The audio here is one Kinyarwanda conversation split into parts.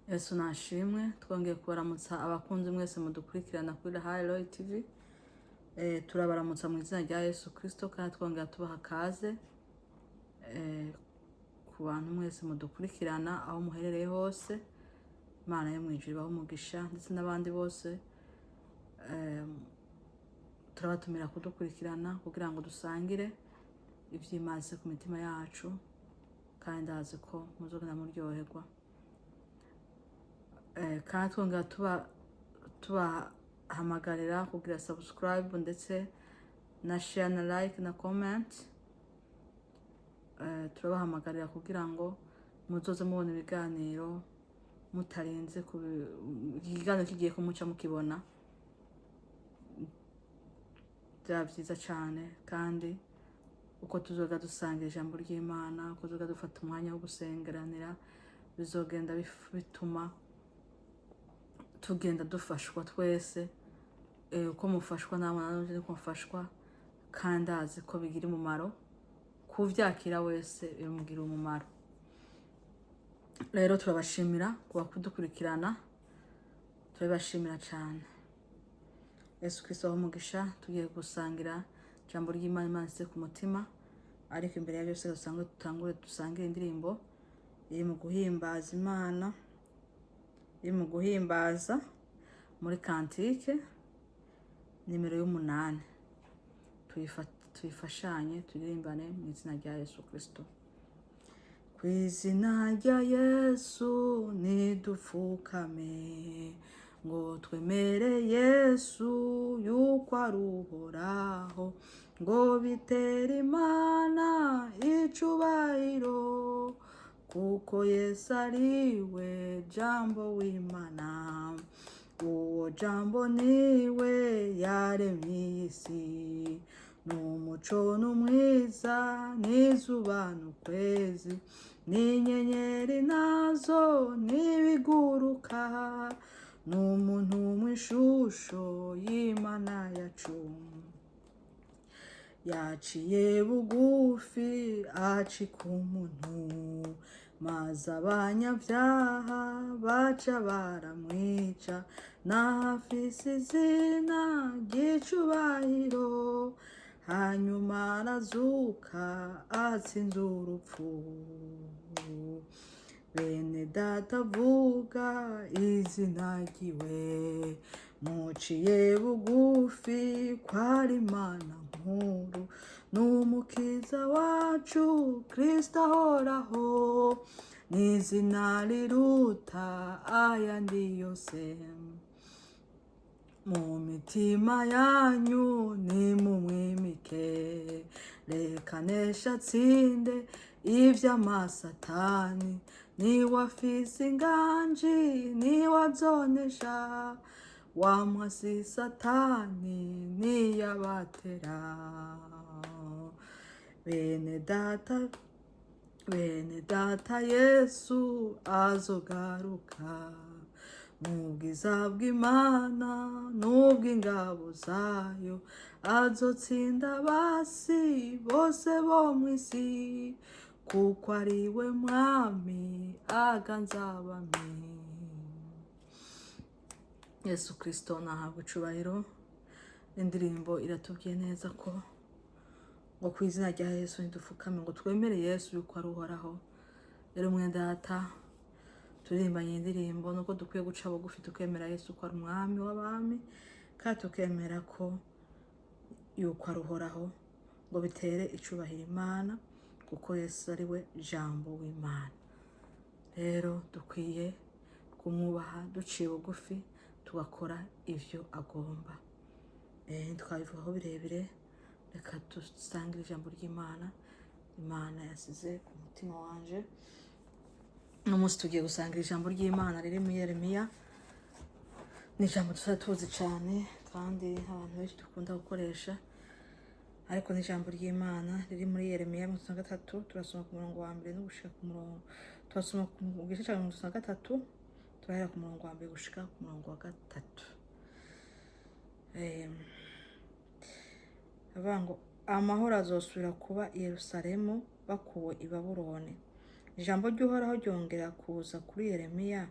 Yesu nashimwe twongeye kubaramutsa abakunzi mwese mudukurikirana kuri Highlight TV. Turabaramutsa mu izina rya Yesu Kristo kandi twongera tubaha kaze ku bantu mwese mudukurikirana aho muherereye hose. Imana yo mwijuru ibahe umugisha ndetse n'abandi bose turabatumira kudukurikirana kugira ngo dusangire ivy'imaze ku mitima yacu kandi ndazi ko muzogenda muryoherwa. Kandi twongera tubahamagarira kugira subscribe ndetse na share na like na comment. Turabahamagarira kugira ngo muzoze mubona ibiganiro mutarinze ikiganiro kigiye kumuca mukibona, byaba byiza cyane. Kandi uko tuzoga dusangira ijambo ry'Imana, uko tuzoga dufata umwanya wo gusengeranira, bizogenda bituma tugenda dufashwa twese. Uko mufashwa namwe nanone uko mufashwa, kandi azi ko bigira umumaro kuvyakira wese bimugira umumaro. Rero turabashimira kuba kudukurikirana, turabashimira cyane. Yesu Kristo umugisha, tugiye gusangira ijambo ry'Imana imanitse ku mutima. Ariko imbere ya byose dusangire indirimbo iri mu guhimbaza Imana, iri mu guhimbaza muri kantike nimero 8. Tuyifashanye turirimbane mu izina rya Yesu Kristo. Kw'izina rya Yesu nidupfukame ngo twemere Yesu yuko ari uhoraho, ngo bitere Imana icubahiro, kuko Yesu ariwe jambo w'Imana. Uwo jambo niwe yaremye isi, n'umuco n'umwiza n'izuba n'ukwezi n'inyenyeri nazo n'ibiguruka, n'umuntu mw'ishusho y'Imana yacu. Yaciye bugufi acika umuntu, maze abanyabyaha baca baramwica. N'afise izina ry'icubahiro, hanyuma arazuka atsinze urupfu. Bene data vuga izina ryiwe, muciye bugufi kwari Imana nkuru, n'umukiza wacu Kristo ahoraho, n'izina riruta ayandi yose. Mu mitima yanyu nimumwimike, reka nesha atsinde ivy'amasatani. Niwe afise inganji, niwe azonesha, wamwasi satani niyabatera. Bene data Yesu azogaruka, mu bwiza bw'Imana n'ubw'ingabo zayo. Azotsinda abasi bose bo mw'isi, kuko ariwe mwami aganza abami. Yesu Kristo nahabwe icubahiro. Indirimbo iratubwiye neza ko ngo kw'izina rya Yesu nidupfukame ngo twemere Yesu yuko ari uhoraho. Rero mwene data, turirimbanye indirimbo nuko dukwiye guca bugufi tukemera Yesu ko ari umwami w'abami, kandi tukemera ko yuko ari uhoraho, ngo bitere icubahiro Imana, kuko Yesu ari we jambo w'Imana. Rero dukwiye kumwubaha duciye bugufi, tugakora ivyo agomba. Twabivugaho birebire, reka dusangire ijambo ry'Imana Imana yasize ku mutima wanje. Uno munsi tugiye gusangira ijambo ry'Imana riri muri Yeremiya. Ni ijambo tuza tuzi cyane kandi abantu benshi dukunda gukoresha, ariko ni ijambo ry'Imana riri muri Yeremiya 33. Turasoma ku murongo wa 1 no gushika ku murongo, turasoma ku gice cya 33, turahera ku murongo wa 1 gushika ku murongo wa 3. Avuga ngo amahoro azosubira kuba i Yerusalemu bakuwe i Babuloni, ijambo ry'uhoraho ryongera kuza kuri Yeremiya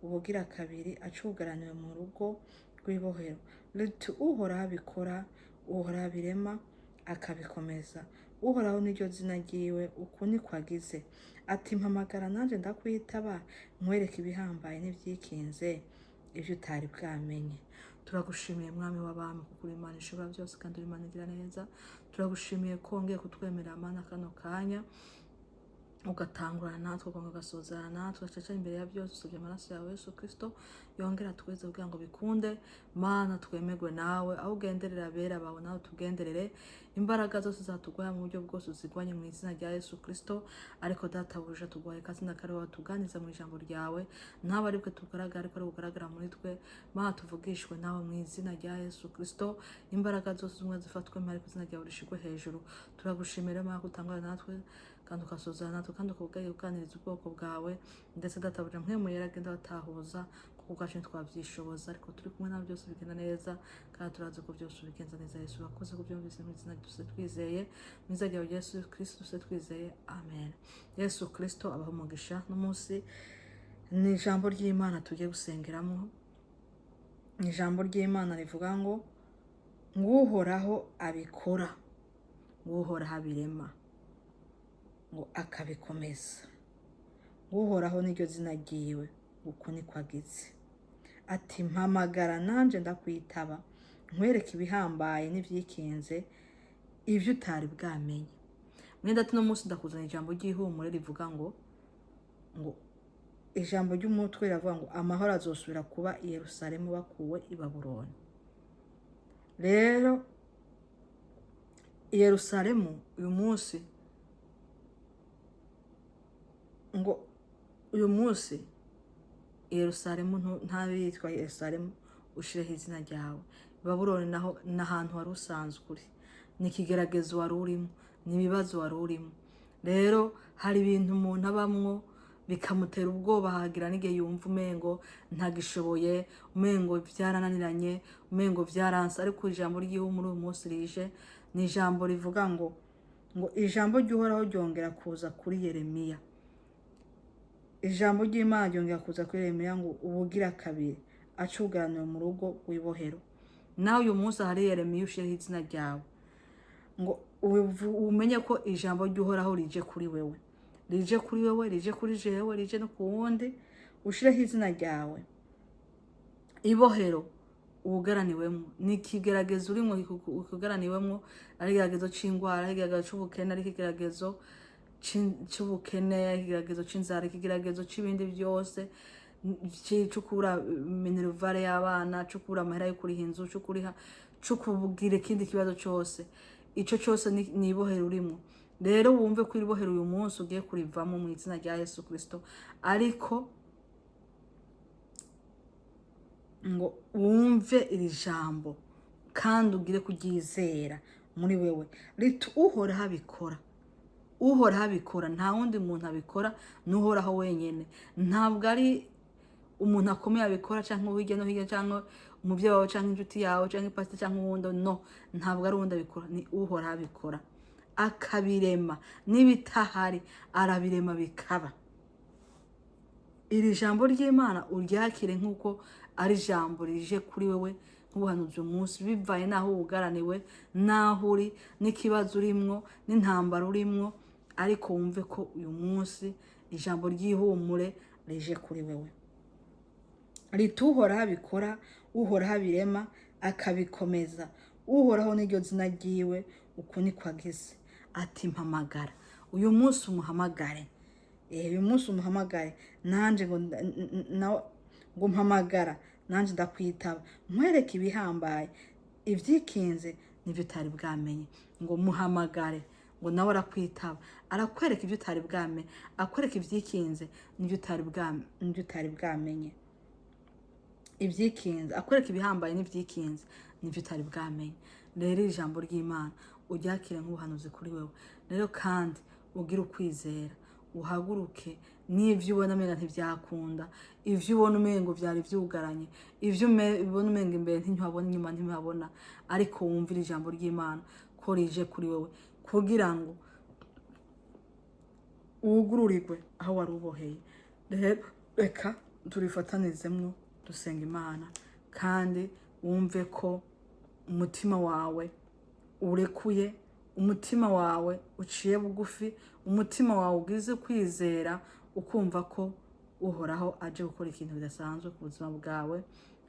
ubugira kabiri acugaraniwe mu rugo rw'ibohero riti uhoraho abikora, uhoraho abirema akabikomeza, uhoraho niryo zina ryiwe, uku niko agize, ati mpamagara nanjye ndakwitaba, nkwereke ibihambaye n'ivyikinze ivyo utari bwamenye. Turagushimiye mwami w'abami kuko uri Imana ishobora byose kandi uri Imana igira neza. Turagushimiye ko wongeye kutwemerera mana kano kanya ugatangurana natwe ukongera ugasozerana natwe ugacaca imbere ya byose usabye amaraso yawe Yesu Kristo yongera tweze kugira ngo bikunde mana twemerwe nawe, aho ugenderera abera bawe nawe tugenderere, imbaraga zose zatugwaya mu buryo bwose uzigwanye mu izina rya Yesu Kristo. Ariko databuja tugwaye kazina kare watuganiza mu ijambo ryawe, ntabe aribwe tugaragara ariko ari bugaragara muri twe, mana tuvugishwe nawe mu izina rya Yesu Kristo. Imbaraga zose zimwe zifatwe mpari ku izina ryawe rishigwe hejuru. Turagushimira mana ko utangana natwe kandi ukasozerana natwe kandi ukaganiriza ubwoko bwawe, ndetse databuja mpwemu agenda batahuza kuko ubwacu ntitwabyishoboza, ariko turi kumwe nawe byose bigenda neza kandi turazi ko byose ubigenza neza. Yesu urakoze ko byumvise mu izina ryose twizeye, mu izina ryawe Yesu Kristo duse twizeye, amen. Yesu Kristo abaho umugisha n'umunsi. Ni ijambo ry'Imana tugiye gusengeramo. Ni ijambo ry'Imana rivuga ngo uhoraho abikora, uhoraho abirema ngo akabikomeza, uhoraho niryo zina ryiwe, uku niko agize, ati mpamagara nanjye ndakwitaba, nkwereke ibihambaye n'ivyikinze ivyo utari bwamenye. Mwenda ati no munsi ndakuzana ijambo ry'ihumure rivuga ngo ijambo ry'umutwe riravuga ngo amahoro azosubira kuba i Yerusalemu bakuwe i Babuloni. Rero i Yerusalemu uyu munsi uyu munsi Yerusalemu ntabitwa Yerusalemu ushireho izina ryawe. Babuloni naho n'ahantu wari usanzwe uri, ni ikigeragezo wari urimo, ni ibibazo wari urimo. Rero hari ibintu umuntu abamwo bikamutera ubwoba, hagira n'igihe yumva umengo ntagishoboye, umengo byarananiranye, umengo byaranse. Ariko ijambo ry'ihumure uyu munsi rije, ni ijambo rivuga ngo ijambo ry'uhoraho ryongera kuza kuri Yeremiya. Ijambo ry'Imana ryongera kuza kuri Yeremiya ngo ubugira kabiri acugaraniwe mu rugo rw'ibohero. Nawe uyu munsi hari Yeremiya ushireho izina ryawe, ngo umenye ko ijambo ry'uhoraho rije kuri wewe, rije kuri wewe, rije kuri jewe, rije no ku wundi. Ushireho izina ryawe. Ibohero ubugaraniwemo ni ikigeragezo urimo ukugaraniwemo, ari igeragezo c'ingwara, ari igeragezo c'ubukene, ari ikigeragezo c'ubukene, ikigeragezo c'inzara, ikigeragezo c'ibindi byose, cukura minervare y'abana, cukura amahera yo kuriha inzu, cukubugira ikindi kibazo cyose. Ico cyose ni ibohero urimo. Rero wumve ko iribohero uyu munsi ugiye kurivamo mu izina rya Yesu Kristo. Ariko ngo wumve iri jambo kandi ugire kuryizera muri wewe, riti uhoraho abikora, uhoraho abikora. Nta wundi muntu abikora, n'uhoraho wenyene. Ntabwo ari umuntu akomeye abikora, cyangwa hirya no hirya, cyangwa umubyeyi wawe, cyangwa inshuti yawe, cyangwa ipasiteri, cyangwa uwundi. No, ntabwo ari uwundi abikora, ni uhoraho abikora akabirema, n'ibitahari arabirema bikaba. Iri jambo ry'Imana uryakire nk'uko ari jambo rije kuri wewe nk'ubuhanuzi uyu munsi, bivaye n'aho ugaraniwe, n'aho uri, n'ikibazo urimwo, n'intambara urimwo. Ariko wumve ko uyu munsi ijambo ry'ihumure rije kuri wewe, riti uhoraho abikora, uhoraho abirema akabikomeza, uhoraho niryo zina ryiwe, uku niko agize, ati mpamagara. Uyu munsi umuhamagare, uyu munsi umuhamagare nanje ngo mpamagara nanje ndakwitaba, nkwereke ibihambaye ivyikinze n'ivyo utari bwamenye. Ngo muhamagare, ngo nawe arakwitaba, arakwereka ibyo utari bwamenye, akwereka ivyikinze n'ivyo utari bwamenye. Ivyikinze akwereka ibihambaye n'ivyikinze n'ivyo utari bwamenye. Rero iri jambo ry'Imana uryakire nk'ubuhanuzi kuri wewe. Rero kandi ugira ukwizera, uhaguruke n'ivyo ubona umenga ntivyakunda, ivyo ubona umengo vyari vyugaranye, ivyo ubona umenga imbere ntihabona, inyuma ntihabona. Ariko wumvira ijambo ry'Imana ko rije kuri wewe, kugira ngo wugururirwe aho wari uboheye. Rero reka turifatanizemwo dusenga Imana, kandi wumve ko umutima wawe urekuye, umutima wawe uciye bugufi, umutima wawe ugize kwizera, ukumva ko uhoraho aje gukora ikintu bidasanzwe ku buzima bwawe,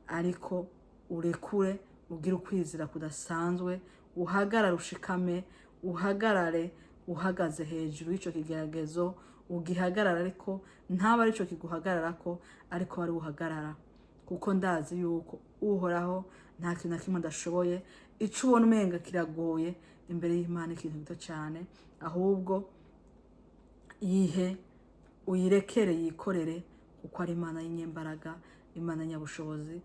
ariko urekure, ugire ukwizera kudasanzwe, uhagarare ushikame, uhagarare uhagaze hejuru y'icyo kigeragezo, ugihagarara ariko ntaba ari cyo kiguhagararako, ariko wari uhagarara, kuko ndazi yuko uhoraho nta kintu na kimwe adashoboye. Icyo ubona umenga kiragoye imbere y'Imana ikintu gito cyane, ahubwo yihe, uyirekere yikorere, kuko ari Imana y'inyembaraga, Imana nyabushobozi.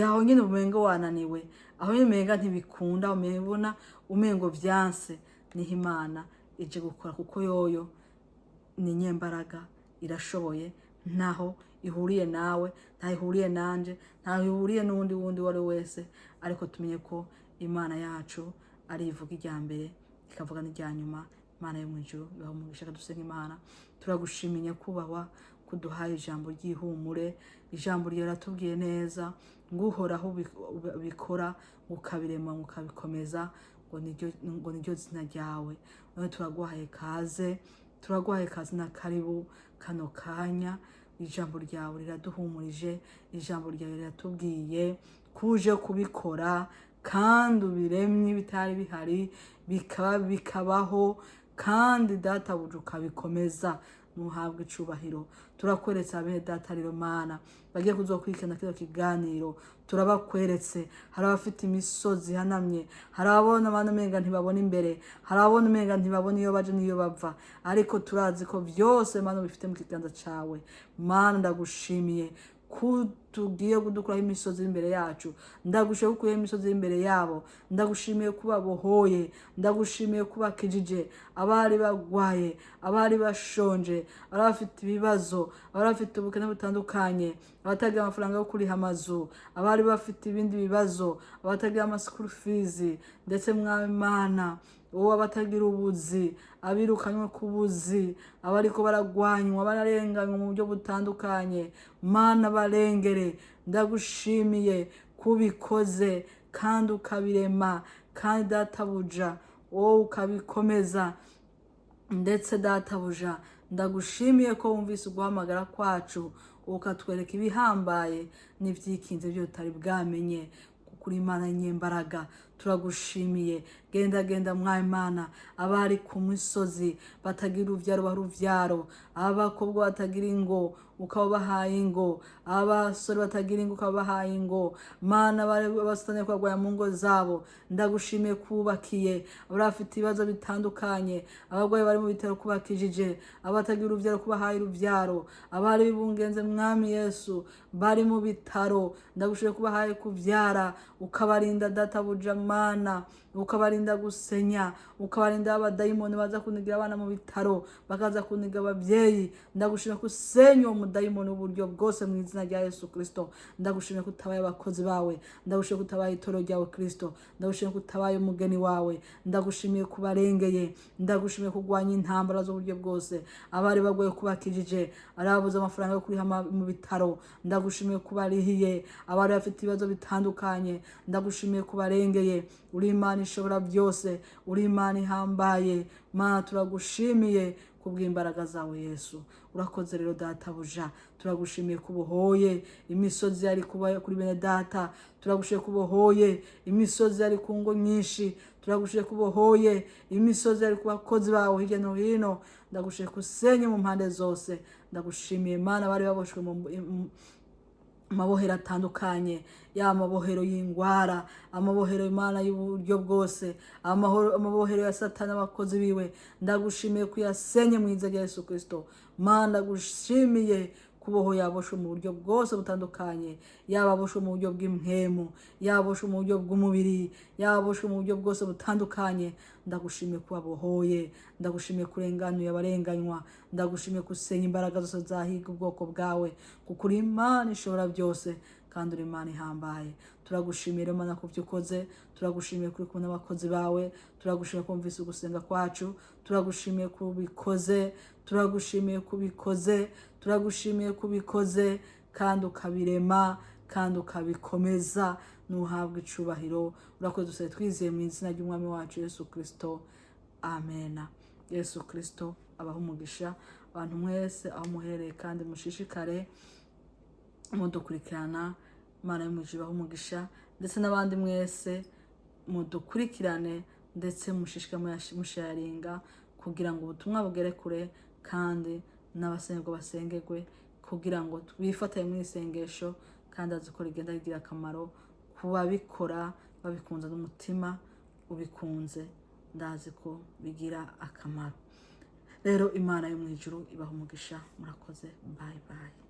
Aho nyine umenga wananiwe, aho nyine umenga ntibikunda, umebona umengo vyanse, niho Imana ije gukora, kuko yoyo ni nyembaraga, irashoboye. Ntaho ihuriye nawe, ntaho ihuriye nanje, ntaho ihuriye n'undi wundi wari wese, ariko tumenye ko Imana yacu ari ivuga irya mbere ikavuga n'irya nyuma. Imana yo mu ijuru ibaho umugisha. Dusenga Imana, turagushimiye kubahwa kuduhaye ijambo ry'ihumure, ijambo ryaratubwiye neza ngo uhoraho bikora, ukabirema ukabikomeza, ngo niryo zina ryawe. None turaguhaye kaze, turaguhaye kaze na karibu kano kanya. Ijambo ryawe riraduhumurije, ijambo ryawe riratubwiye kuje kubikora, kandi ubiremye bitari bihari bikabaho, kandi databuja ukabikomeza. Nuhabwe icubahiro. Turakweretse abene data rero Mana bagiye kuzokurikirana kino kiganiro, turabakweretse. Hari abafite imisozi ihanamye, hari ababona abantu umenga ntibabona imbere, hari ababona umenga ntibabona iyo baje n'iyo bava, ariko turazi ko byose Mana bifite mu kiganza cawe. Mana ndagushimiye tugiye kudukuraho imisozi imbere yacu, ndagushimiye kukuyeho imisozi imbere yabo, ndagushimiye kuba bohoye, ndagushimiye kuba kijije abari bagwaye, abari bashonje, abari bafite ibibazo, abari bafite ubukene butandukanye, abatagira amafaranga yo kuriha amazu, abari bafite ibindi bibazo, abatagira amaschool fees, ndetse Mwami Mana uwo abatagira ubuzi, abirukanywe ku buzi, abariko baragwanywa, bararenganywa mu buryo butandukanye. Mana barengere, ndagushimiye kubikoze kandi ukabirema, kandi databuja wowe ukabikomeza. Ndetse databuja ndagushimiye ko wumvise uguhamagara kwacu, ukatwereka ibihambaye n'ivyikinze byo tutari bwamenye, kuri Imana y'inyembaraga. Turagushimiye. Genda Mwami Mana, abari ku misozi batagira uruvyaro baruvyaro, abakobwa batagira ingo ukabahaye ingo, abasore batagira ingo ukabahaye ingo. Mana basitanye kwagwaya mu ngo zabo, ndagushimiye kubakiye. Abafite ibibazo bitandukanye, abagwaye bari mu bitaro kubakijije, abatagira uruvyaro kubahaye uruvyaro, abari bibungenze Mwami Yesu bari mu bitaro, ndagushimiye kubahaye kuvyara, ukabarinda databuja Mana, ukabarinda gusenya, ukabarinda abadayimoni baza kunigira abana mu bitaro, bakaza kuniga abavyeyi. Ndagushimiye kusenya uwo mudayimoni uburyo bwose mu izina rya Yesu Kristo. Ndagushimiye kutabaye abakozi bawe, ndagushimiye kutabaye itoro ryawe Kristo, ndagushimiye kutabaye umugeni wawe, ndagushimiye kubarengeye, ndagushimiye kugwanya intambara z'uburyo bwose. Abari bagoye kubakijije, arabuze amafaranga yo kuriha mu bitaro, ndagushimiye kubarihiye. Abari bafite ibibazo bitandukanye, ndagushimiye kubarengeye. Uri Imana ishobora byose, uri Imana ihambaye. Mana turagushimiye kubw'imbaraga zawe Yesu. Urakoze rero databuja, turagushimiye kubohoye imisozi yari kuba kuri bene data, turagushimiye kubohoye imisozi yari ku ngo nyinshi, turagushimiye kubohoye imisozi yari ku bakozi bawe hirya no hino, ndagushimiye kusenye mu mpande zose. Ndagushimiye Mana bari baboshwe mu mabohero atandukanye, ya mabohero y'ingwara, amabohero Imana y'uburyo bwose, amabohero ya Satani abakozi biwe, ndagushimiye kuyasenye mu izina rya Yesu Kristo. Mana ndagushimiye kuboho yaboshwe mu buryo bwose butandukanye, yababoshwe mu buryo bw'impwemu, yaboshwe mu buryo bw'umubiri, yaboshwe mu buryo bwose butandukanye. Ndagushimiye kubabohoye, ndagushimiye kurenganuye abarenganywa, ndagushimiye kusenya imbaraga zose zahiga ubwoko bwawe, kuko uri Imana ishobora byose kandi uri Imana ihambaye. Turagushimiye Mana kuvyo ukoze, turagushimiye kuri kumwe n'abakozi bawe, turagushimiye kumvise ugusenga kwacu, turagushimiye kubikoze, turagushimiye kubikoze, turagushimiye kubikoze kandi ukabirema kandi ukabikomeza. Nuhabwe icubahiro. Urakoze dusabe twizeye mu izina ry'umwami wacu Yesu Kristo, amena. Yesu Kristo abaha umugisha. Abantu mwese aho muhereye kandi mushishikare mudukurikirana. Imana y'umujyi ibaha umugisha, ndetse n'abandi mwese mudukurikirane ndetse mushishikare musharinga kugira ngo ubutumwa bugere kure, kandi n'abasengerwa basengerwe kugira ngo bifatanye mu isengesho, kandi azi ko rigenda rigira akamaro ku babikora babikunze n'umutima ubikunze. Ndazi ko bigira akamaro. Rero Imana yo mu ijuru ibaha umugisha. Murakoze. Bye bye.